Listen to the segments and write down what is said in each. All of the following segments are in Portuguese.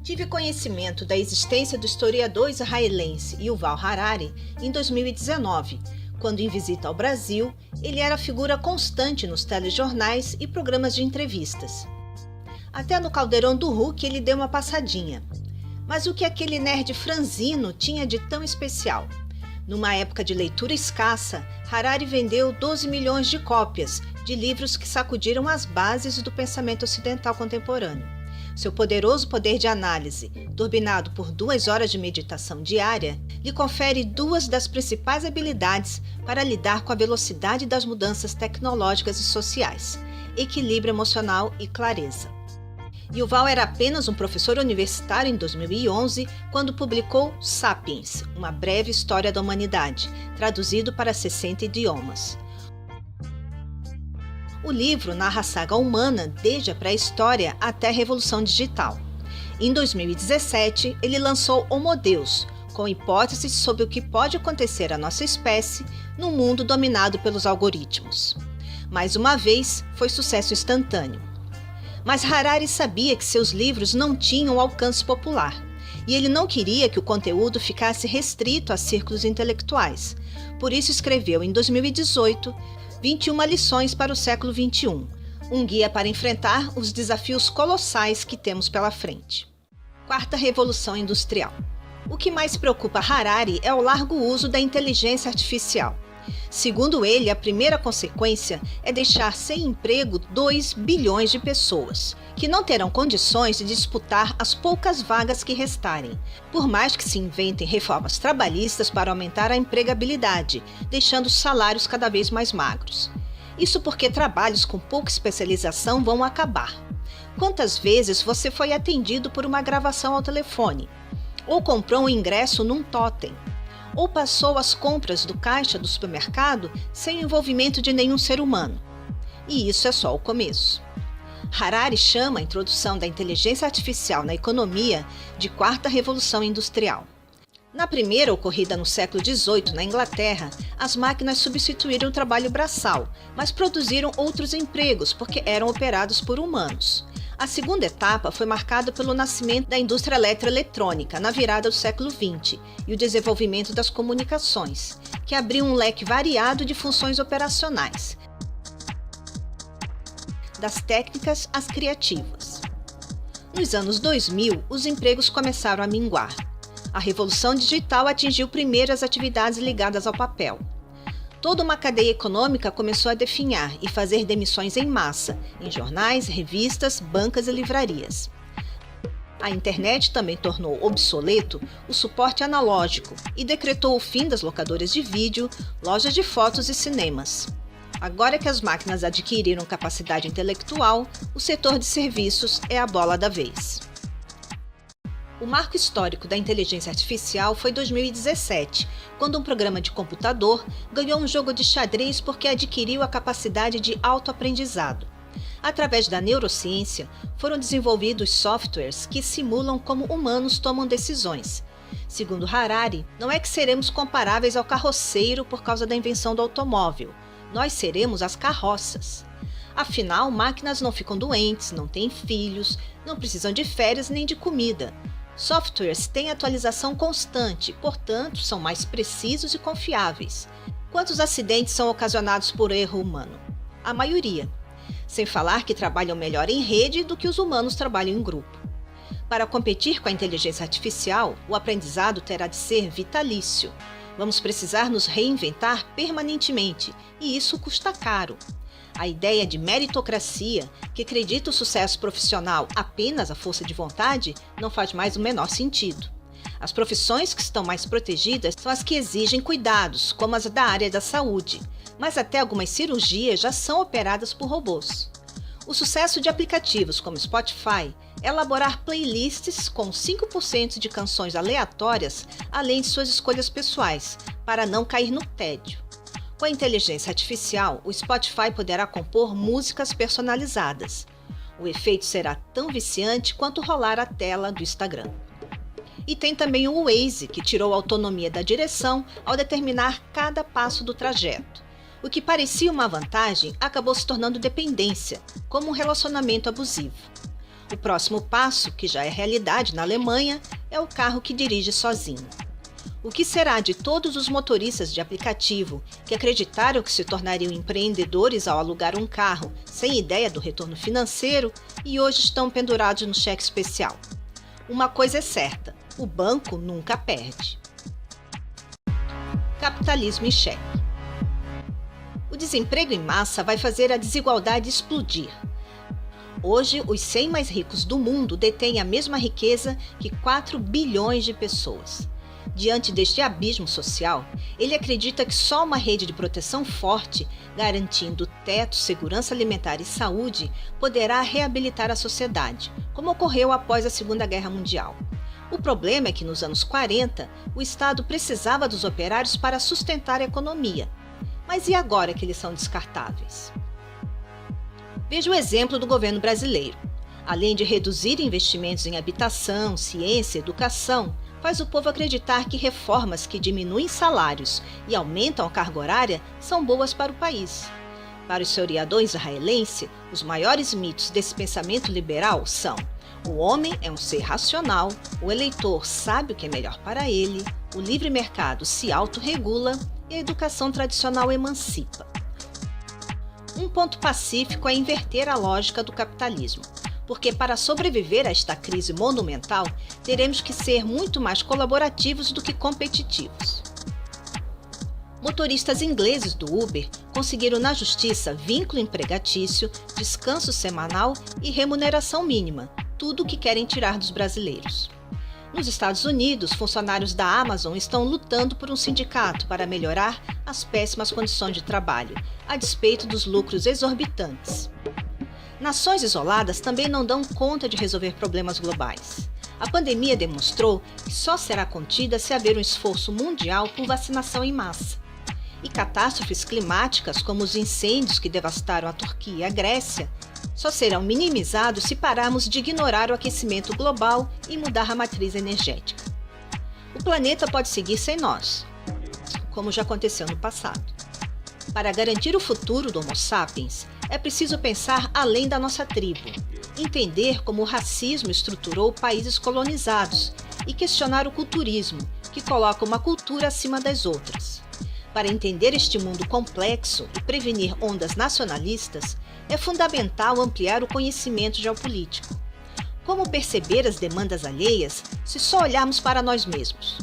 Tive conhecimento da existência do historiador israelense Yuval Harari em 2019, quando em visita ao Brasil, ele era figura constante nos telejornais e programas de entrevistas. Até no Caldeirão do Hulk ele deu uma passadinha. Mas o que aquele nerd franzino tinha de tão especial? Numa época de leitura escassa, Harari vendeu 12 milhões de cópias de livros que sacudiram as bases do pensamento ocidental contemporâneo. Seu poderoso poder de análise, turbinado por 2 horas de meditação diária, lhe confere 2 das principais habilidades para lidar com a velocidade das mudanças tecnológicas e sociais: equilíbrio emocional e clareza. Yuval era apenas um professor universitário em 2011, quando publicou Sapiens, uma breve história da humanidade, traduzido para 60 idiomas. O livro narra a saga humana desde a pré-história até a Revolução Digital. Em 2017, ele lançou Homo Deus, com hipóteses sobre o que pode acontecer à nossa espécie num mundo dominado pelos algoritmos. Mais uma vez, foi sucesso instantâneo. Mas Harari sabia que seus livros não tinham alcance popular, e ele não queria que o conteúdo ficasse restrito a círculos intelectuais. Por isso escreveu em 2018 21 lições para o século XXI, um guia para enfrentar os desafios colossais que temos pela frente. Quarta Revolução Industrial. O que mais preocupa Harari é o largo uso da inteligência artificial. Segundo ele, a primeira consequência é deixar sem emprego 2 bilhões de pessoas, que não terão condições de disputar as poucas vagas que restarem, por mais que se inventem reformas trabalhistas para aumentar a empregabilidade, deixando os salários cada vez mais magros. Isso porque trabalhos com pouca especialização vão acabar. Quantas vezes você foi atendido por uma gravação ao telefone? Ou comprou um ingresso num totem? Ou passou as compras do caixa do supermercado sem o envolvimento de nenhum ser humano? E isso é só o começo. Harari chama a introdução da inteligência artificial na economia de Quarta Revolução Industrial. Na primeira, ocorrida no século XVIII na Inglaterra, as máquinas substituíram o trabalho braçal, mas produziram outros empregos porque eram operados por humanos. A segunda etapa foi marcada pelo nascimento da indústria eletroeletrônica na virada do século XX e o desenvolvimento das comunicações, que abriu um leque variado de funções operacionais, das técnicas às criativas. Nos anos 2000, os empregos começaram a minguar. A revolução digital atingiu primeiro as atividades ligadas ao papel. Toda uma cadeia econômica começou a definhar e fazer demissões em massa, em jornais, revistas, bancas e livrarias. A internet também tornou obsoleto o suporte analógico e decretou o fim das locadoras de vídeo, lojas de fotos e cinemas. Agora que as máquinas adquiriram capacidade intelectual, o setor de serviços é a bola da vez. O marco histórico da inteligência artificial foi 2017, quando um programa de computador ganhou um jogo de xadrez porque adquiriu a capacidade de autoaprendizado. Através da neurociência, foram desenvolvidos softwares que simulam como humanos tomam decisões. Segundo Harari, não é que seremos comparáveis ao carroceiro por causa da invenção do automóvel. Nós seremos as carroças. Afinal, máquinas não ficam doentes, não têm filhos, não precisam de férias nem de comida. Softwares têm atualização constante, portanto, são mais precisos e confiáveis. Quantos acidentes são ocasionados por erro humano? A maioria. Sem falar que trabalham melhor em rede do que os humanos trabalham em grupo. Para competir com a inteligência artificial, o aprendizado terá de ser vitalício. Vamos precisar nos reinventar permanentemente, e isso custa caro. A ideia de meritocracia, que acredita o sucesso profissional apenas à força de vontade, não faz mais o menor sentido. As profissões que estão mais protegidas são as que exigem cuidados, como as da área da saúde, mas até algumas cirurgias já são operadas por robôs. O sucesso de aplicativos como Spotify é elaborar playlists com 5% de canções aleatórias, além de suas escolhas pessoais, para não cair no tédio. Com a inteligência artificial, o Spotify poderá compor músicas personalizadas. O efeito será tão viciante quanto rolar a tela do Instagram. E tem também o Waze, que tirou a autonomia da direção ao determinar cada passo do trajeto. O que parecia uma vantagem acabou se tornando dependência, como um relacionamento abusivo. O próximo passo, que já é realidade na Alemanha, é o carro que dirige sozinho. O que será de todos os motoristas de aplicativo que acreditaram que se tornariam empreendedores ao alugar um carro sem ideia do retorno financeiro e hoje estão pendurados no cheque especial? Uma coisa é certa: o banco nunca perde. Capitalismo em xeque. O desemprego em massa vai fazer a desigualdade explodir. Hoje, os 100 mais ricos do mundo detêm a mesma riqueza que 4 bilhões de pessoas. Diante deste abismo social, ele acredita que só uma rede de proteção forte, garantindo teto, segurança alimentar e saúde, poderá reabilitar a sociedade, como ocorreu após a Segunda Guerra Mundial. O problema é que nos anos 40, o Estado precisava dos operários para sustentar a economia. Mas e agora que eles são descartáveis? Veja o exemplo do governo brasileiro. Além de reduzir investimentos em habitação, ciência, educação, faz o povo acreditar que reformas que diminuem salários e aumentam a carga horária são boas para o país. Para o historiador israelense, os maiores mitos desse pensamento liberal são: o homem é um ser racional, o eleitor sabe o que é melhor para ele, o livre mercado se autorregula e a educação tradicional emancipa. Um ponto pacífico é inverter a lógica do capitalismo, porque para sobreviver a esta crise monumental, teremos que ser muito mais colaborativos do que competitivos. Motoristas ingleses do Uber conseguiram na justiça vínculo empregatício, descanso semanal e remuneração mínima, tudo o que querem tirar dos brasileiros. Nos Estados Unidos, funcionários da Amazon estão lutando por um sindicato para melhorar as péssimas condições de trabalho, a despeito dos lucros exorbitantes. Nações isoladas também não dão conta de resolver problemas globais. A pandemia demonstrou que só será contida se haver um esforço mundial por vacinação em massa. E catástrofes climáticas, como os incêndios que devastaram a Turquia e a Grécia, só serão minimizados se pararmos de ignorar o aquecimento global e mudar a matriz energética. O planeta pode seguir sem nós, como já aconteceu no passado. Para garantir o futuro do Homo sapiens, é preciso pensar além da nossa tribo, entender como o racismo estruturou países colonizados e questionar o culturismo, que coloca uma cultura acima das outras. Para entender este mundo complexo e prevenir ondas nacionalistas, é fundamental ampliar o conhecimento geopolítico. Como perceber as demandas alheias se só olharmos para nós mesmos?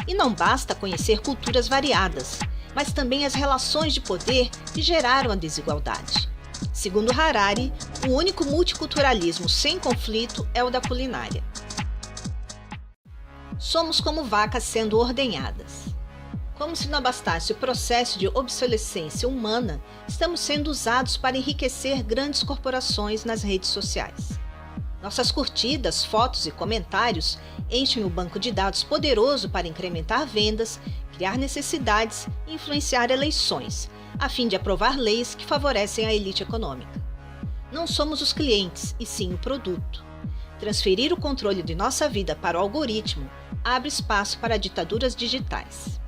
E não basta conhecer culturas variadas, mas também as relações de poder que geraram a desigualdade. Segundo Harari, o único multiculturalismo sem conflito é o da culinária. Somos como vacas sendo ordenhadas. Como se não bastasse o processo de obsolescência humana, estamos sendo usados para enriquecer grandes corporações nas redes sociais. Nossas curtidas, fotos e comentários enchem o banco de dados poderoso para incrementar vendas, criar necessidades e influenciar eleições, a fim de aprovar leis que favorecem a elite econômica. Não somos os clientes, e sim o produto. Transferir o controle de nossa vida para o algoritmo abre espaço para ditaduras digitais.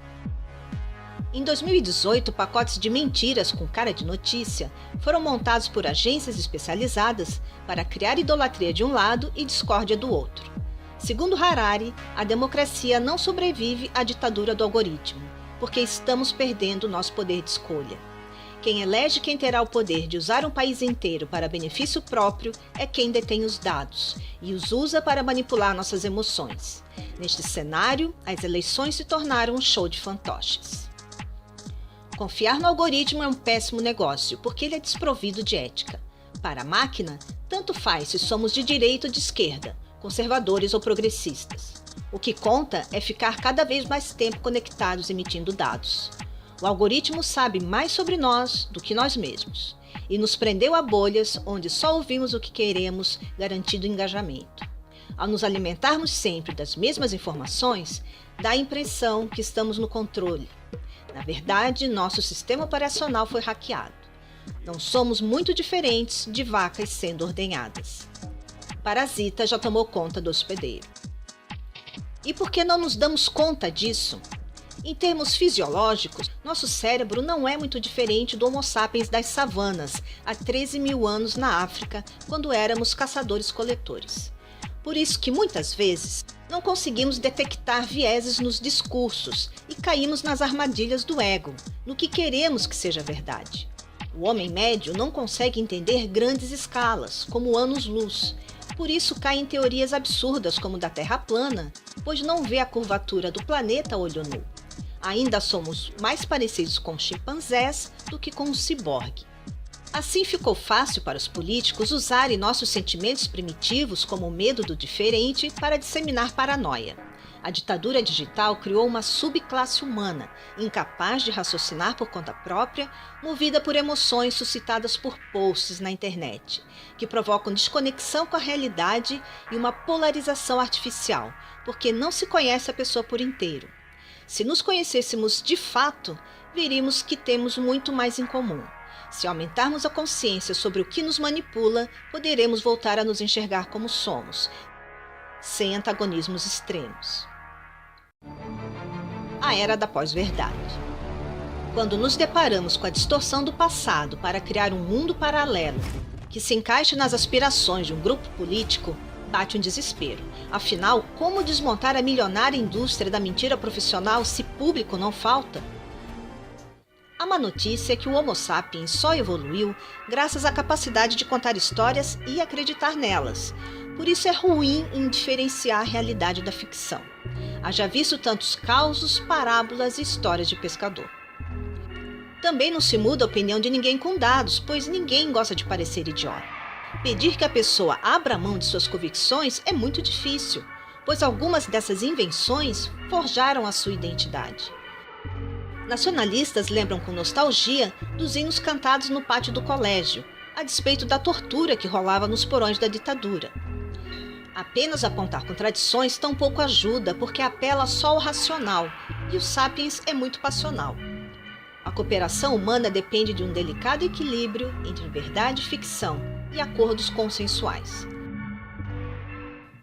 Em 2018, pacotes de mentiras com cara de notícia foram montados por agências especializadas para criar idolatria de um lado e discórdia do outro. Segundo Harari, a democracia não sobrevive à ditadura do algoritmo, porque estamos perdendo nosso poder de escolha. Quem elege quem terá o poder de usar um país inteiro para benefício próprio é quem detém os dados e os usa para manipular nossas emoções. Neste cenário, as eleições se tornaram um show de fantoches. Confiar no algoritmo é um péssimo negócio, porque ele é desprovido de ética. Para a máquina, tanto faz se somos de direita ou de esquerda, conservadores ou progressistas. O que conta é ficar cada vez mais tempo conectados emitindo dados. O algoritmo sabe mais sobre nós do que nós mesmos e nos prendeu a bolhas onde só ouvimos o que queremos, garantindo engajamento. Ao nos alimentarmos sempre das mesmas informações, dá a impressão que estamos no controle. Na verdade, nosso sistema operacional foi hackeado. Não somos muito diferentes de vacas sendo ordenhadas. Parasita já tomou conta do hospedeiro. E por que não nos damos conta disso? Em termos fisiológicos, nosso cérebro não é muito diferente do Homo sapiens das savanas, há 13 mil anos na África, quando éramos caçadores-coletores. Por isso que, muitas vezes, não conseguimos detectar vieses nos discursos e caímos nas armadilhas do ego, no que queremos que seja verdade. O homem médio não consegue entender grandes escalas, como anos-luz. Por isso cai em teorias absurdas como da Terra plana, pois não vê a curvatura do planeta a olho nu. Ainda somos mais parecidos com chimpanzés do que com um ciborgue. Assim ficou fácil para os políticos usarem nossos sentimentos primitivos, como o medo do diferente, para disseminar paranoia. A ditadura digital criou uma subclasse humana, incapaz de raciocinar por conta própria, movida por emoções suscitadas por posts na internet, que provocam desconexão com a realidade e uma polarização artificial, porque não se conhece a pessoa por inteiro. Se nos conhecêssemos de fato, veríamos que temos muito mais em comum. Se aumentarmos a consciência sobre o que nos manipula, poderemos voltar a nos enxergar como somos, sem antagonismos extremos. A era da pós-verdade. Quando nos deparamos com a distorção do passado para criar um mundo paralelo que se encaixe nas aspirações de um grupo político, bate um desespero. Afinal, como desmontar a milionária indústria da mentira profissional se público não falta? A má notícia é que o Homo sapiens só evoluiu graças à capacidade de contar histórias e acreditar nelas. Por isso é ruim em diferenciar a realidade da ficção. Haja visto tantos causos, parábolas e histórias de pescador. Também não se muda a opinião de ninguém com dados, pois ninguém gosta de parecer idiota. Pedir que a pessoa abra mão de suas convicções é muito difícil, pois algumas dessas invenções forjaram a sua identidade. Nacionalistas lembram com nostalgia dos hinos cantados no pátio do colégio, a despeito da tortura que rolava nos porões da ditadura. Apenas apontar contradições tampouco ajuda, porque apela só ao racional, e o sapiens é muito passional. A cooperação humana depende de um delicado equilíbrio entre verdade e ficção e acordos consensuais.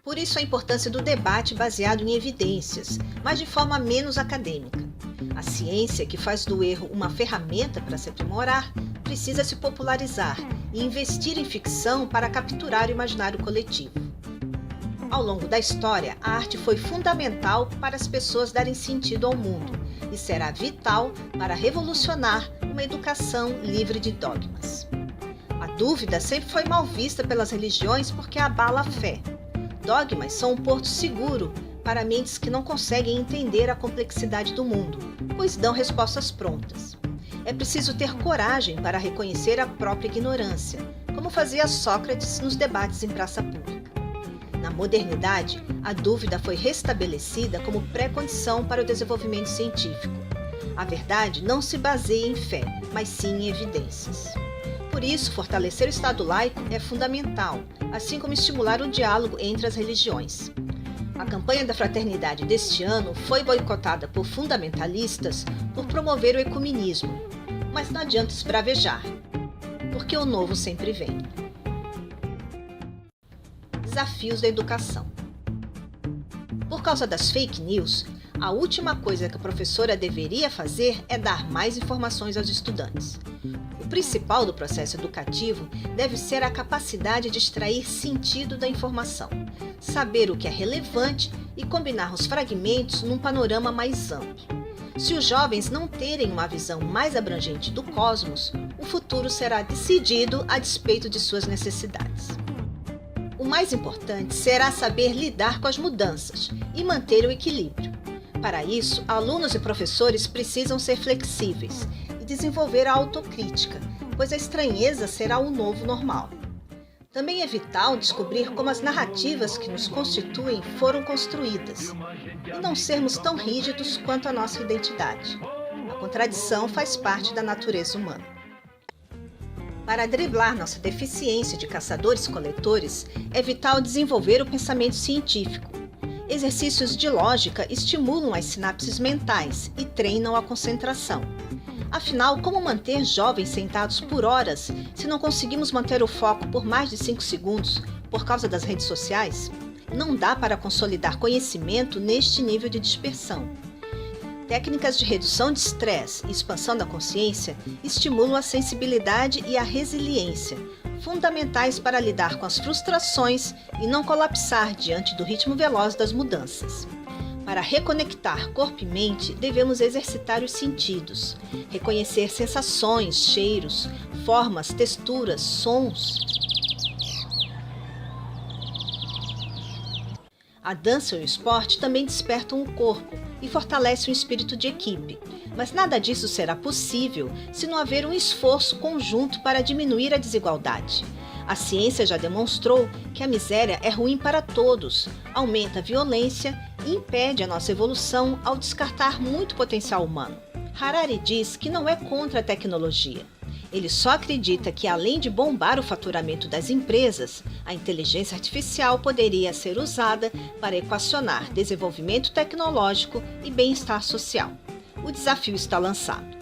Por isso a importância do debate baseado em evidências, mas de forma menos acadêmica. A ciência, que faz do erro uma ferramenta para se aprimorar, precisa se popularizar e investir em ficção para capturar o imaginário coletivo. Ao longo da história, a arte foi fundamental para as pessoas darem sentido ao mundo e será vital para revolucionar uma educação livre de dogmas. A dúvida sempre foi mal vista pelas religiões porque abala a fé. Dogmas são um porto seguro para mentes que não conseguem entender a complexidade do mundo, pois dão respostas prontas. É preciso ter coragem para reconhecer a própria ignorância, como fazia Sócrates nos debates em praça pública. Na modernidade, a dúvida foi restabelecida como pré-condição para o desenvolvimento científico. A verdade não se baseia em fé, mas sim em evidências. Por isso, fortalecer o Estado laico é fundamental, assim como estimular o diálogo entre as religiões. A campanha da fraternidade deste ano foi boicotada por fundamentalistas por promover o ecumenismo, mas não adianta esbravejar, porque o novo sempre vem. Desafios da educação. Por causa das fake news, a última coisa que a professora deveria fazer é dar mais informações aos estudantes. O principal do processo educativo deve ser a capacidade de extrair sentido da informação, saber o que é relevante e combinar os fragmentos num panorama mais amplo. Se os jovens não terem uma visão mais abrangente do cosmos, o futuro será decidido a despeito de suas necessidades. O mais importante será saber lidar com as mudanças e manter o equilíbrio. Para isso, alunos e professores precisam ser flexíveis e desenvolver a autocrítica, pois a estranheza será o novo normal. Também é vital descobrir como as narrativas que nos constituem foram construídas e não sermos tão rígidos quanto a nossa identidade. A contradição faz parte da natureza humana. Para driblar nossa deficiência de caçadores-coletores, é vital desenvolver o pensamento científico. Exercícios de lógica estimulam as sinapses mentais e treinam a concentração. Afinal, como manter jovens sentados por horas se não conseguimos manter o foco por mais de 5 segundos por causa das redes sociais? Não dá para consolidar conhecimento neste nível de dispersão. Técnicas de redução de estresse e expansão da consciência estimulam a sensibilidade e a resiliência, fundamentais para lidar com as frustrações e não colapsar diante do ritmo veloz das mudanças. Para reconectar corpo e mente, devemos exercitar os sentidos, reconhecer sensações, cheiros, formas, texturas, sons. A dança e o esporte também despertam o corpo e fortalecem o espírito de equipe, mas nada disso será possível se não houver um esforço conjunto para diminuir a desigualdade. A ciência já demonstrou que a miséria é ruim para todos, aumenta a violência e impede a nossa evolução ao descartar muito potencial humano. Harari diz que não é contra a tecnologia. Ele só acredita que, além de bombar o faturamento das empresas, a inteligência artificial poderia ser usada para equacionar desenvolvimento tecnológico e bem-estar social. O desafio está lançado.